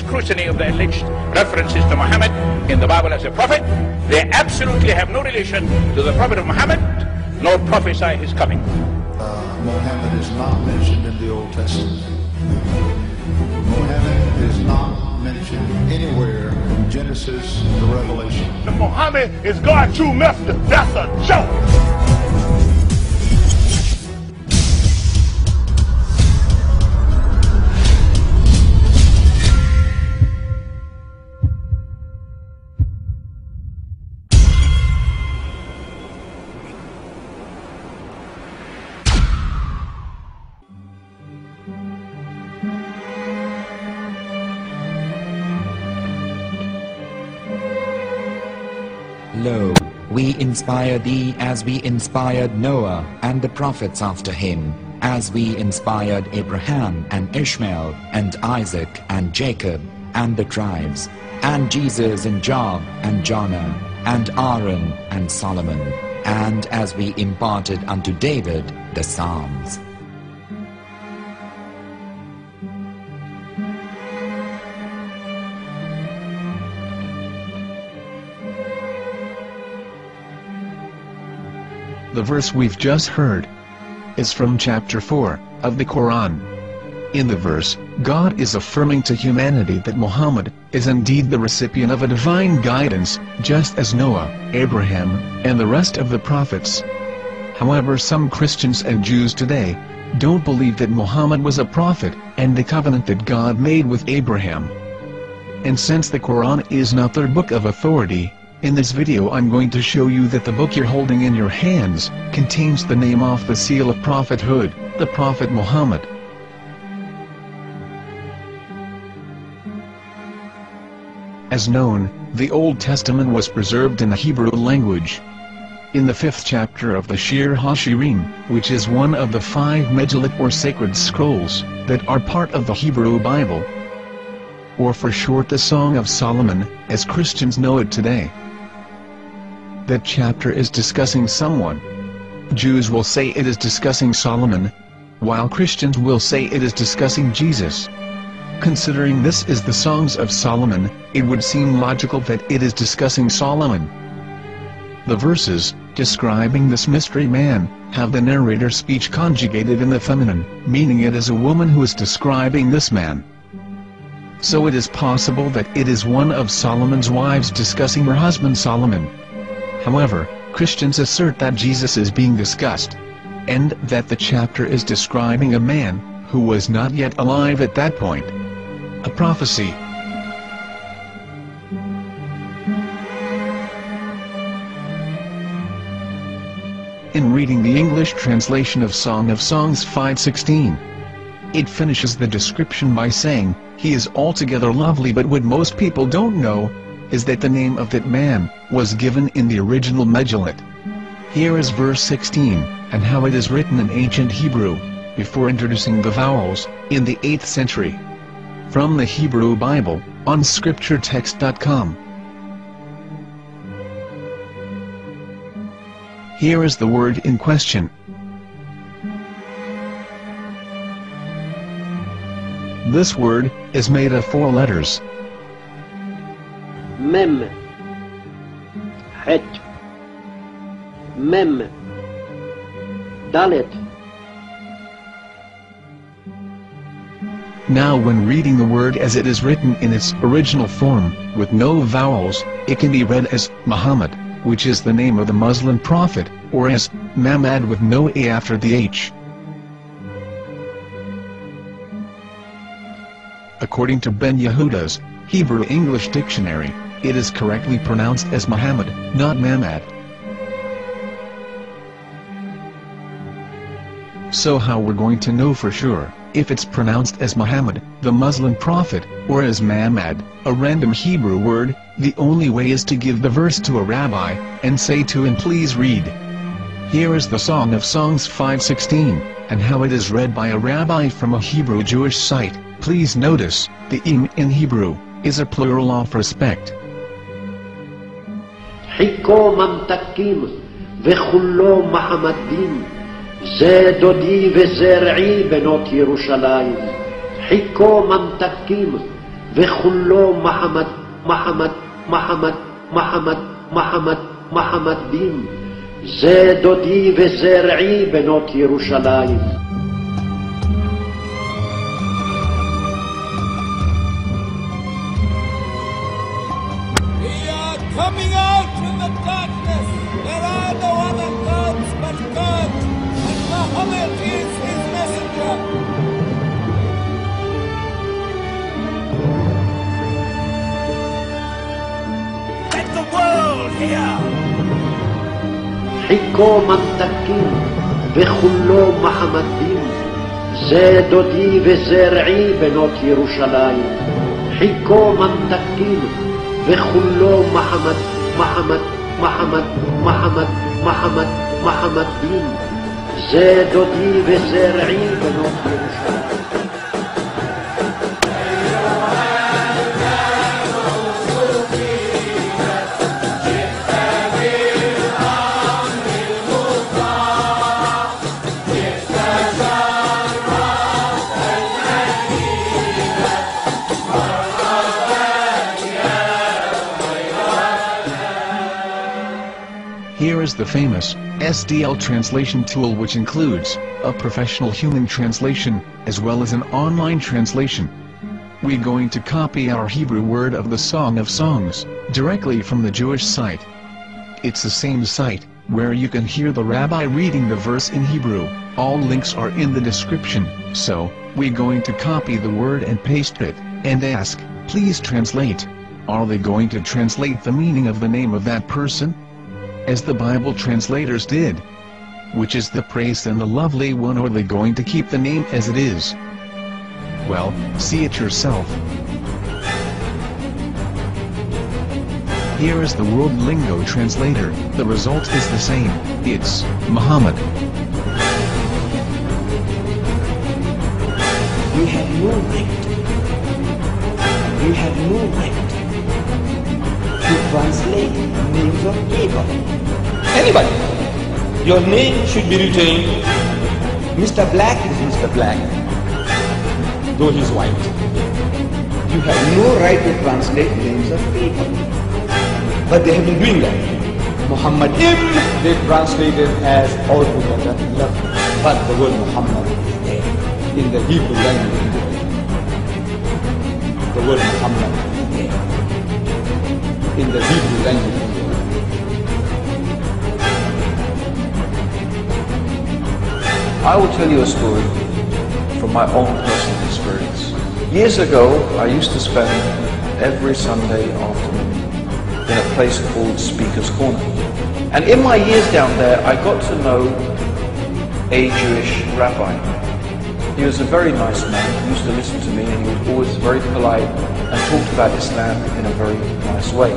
scrutiny of the alleged references to Muhammad in the Bible as a prophet, they absolutely have no relation to the prophet of Muhammad, nor prophesy his coming. Mohammed is not mentioned in the Old Testament. Mohammed is not mentioned anywhere from Genesis to Revelation. Mohammed is God's true messenger. That's a joke. Lo, we inspire thee as we inspired Noah and the prophets after him, as we inspired Abraham and Ishmael and Isaac and Jacob and the tribes, and Jesus and Job and Jonah and Aaron and Solomon, and as we imparted unto David the Psalms. The verse we've just heard is from chapter 4 of the Quran. In the verse, God is affirming to humanity that Muhammad is indeed the recipient of a divine guidance, just as Noah, Abraham, and the rest of the prophets. However, some Christians and Jews today don't believe that Muhammad was a prophet and the covenant that God made with Abraham. And since the Quran is not their book of authority, in this video I'm going to show you that the book you're holding in your hands contains the name off the seal of prophethood, the Prophet Muhammad. As known, the Old Testament was preserved in the Hebrew language. In the 5th chapter of the Shir HaShirim, which is one of the 5 Megillat or sacred scrolls that are part of the Hebrew Bible, or for short the Song of Solomon, as Christians know it today. That chapter is discussing someone. Jews will say it is discussing Solomon, while Christians will say it is discussing Jesus. Considering this is the Songs of Solomon, it would seem logical that it is discussing Solomon. The verses, describing this mystery man, have the narrator's speech conjugated in the feminine, meaning it is a woman who is describing this man. So it is possible that it is one of Solomon's wives discussing her husband Solomon. However, Christians assert that Jesus is being discussed, and that the chapter is describing a man who was not yet alive at that point. A prophecy. In reading the English translation of Song of Songs 5:16, it finishes the description by saying, "He is altogether lovely," but what most people don't know is that the name of that man was given in the original Megillat. Here is verse 16, and how it is written in ancient Hebrew, before introducing the vowels, in the 8th century. From the Hebrew Bible, on scripturetext.com. Here is the word in question. This word is made of 4 letters. Mem, Het, Mem, Dalet. Now when reading the word as it is written in its original form, with no vowels, it can be read as Muhammad, which is the name of the Muslim prophet, or as Mamad with no A after the H. According to Ben Yehuda's Hebrew English Dictionary, it is correctly pronounced as Muhammad, not Mamad. So how we're going to know for sure if it's pronounced as Muhammad, the Muslim prophet, or as Mamad, a random Hebrew word? The only way is to give the verse to a rabbi, and say to him, "Please read." Here is the Song of Songs 5:16, and how it is read by a rabbi from a Hebrew Jewish site. Please notice, the im in Hebrew is a plural of respect. Hiko mamtakim vechullo Mahamadim ze dodi vezer'i benot Yerushalayim. Hiko mamtakim וכולו מחמד, מחמד, מחמד, מחמד, מחמד, מחמד דין. זה דודי וזרעי בנות ירושלים. Coming out from the darkness, there are no other gods but God, and Mohammed is his messenger. Let the world hear. חיכו ממתקים וכולו מחמדים, זה דודי וזרעי בנות ירושלים. חיכו ממתקים וכולו מחמד, מחמד, מחמד, מחמד, מחמד, מחמד דין. זה דודי וזרעי בנות ירושלים. Here is the famous SDL translation tool, which includes a professional human translation, as well as an online translation. We're going to copy our Hebrew word of the Song of Songs, directly from the Jewish site. It's the same site, where you can hear the rabbi reading the verse in Hebrew. All links are in the description, so, we're going to copy the word and paste it, and ask, please translate. Are they going to translate the meaning of the name of that person? As the Bible translators did. Which is the praised and the lovely one, or are they going to keep the name as it is? Well, see it yourself. Here is the World Lingo Translator. The result is the same. It's Muhammad. You have no right. You have no right to translate names of people. Anybody. Your name should be written, Mr. Black is Mr. Black, though he's white. You have no right to translate names of people. But they have been doing that. Muhammad they translated as altogether lovely. But the word Muhammad in the Hebrew language, the word Muhammad in the Hebrew language. I will tell you a story from my own personal experience. Years ago, I used to spend every Sunday afternoon in a place called Speaker's Corner. And in my years down there, I got to know a Jewish rabbi. He was a very nice man. He used to listen to me, and he was always very polite and talked about Islam in a very nice way.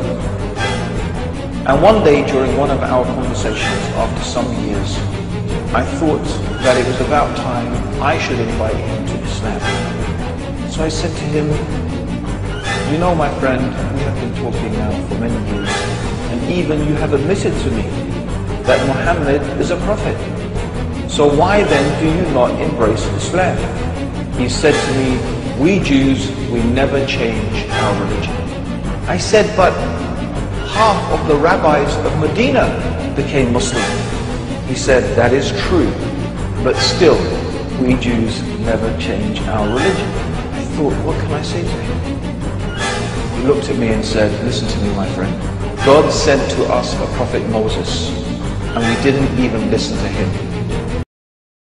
And one day during one of our conversations after some years, I thought that it was about time I should invite him to Islam. So I said to him, you know, my friend, we have been talking now for many years, and even you have admitted to me that Muhammad is a prophet. So why then do you not embrace Islam? He said to me, we Jews, we never change our religion. I said, but half of the rabbis of Medina became Muslim. He said, that is true, but still, we Jews never change our religion. I thought, what can I say to him? He looked at me and said, listen to me, my friend. God sent to us a prophet Moses, and we didn't even listen to him.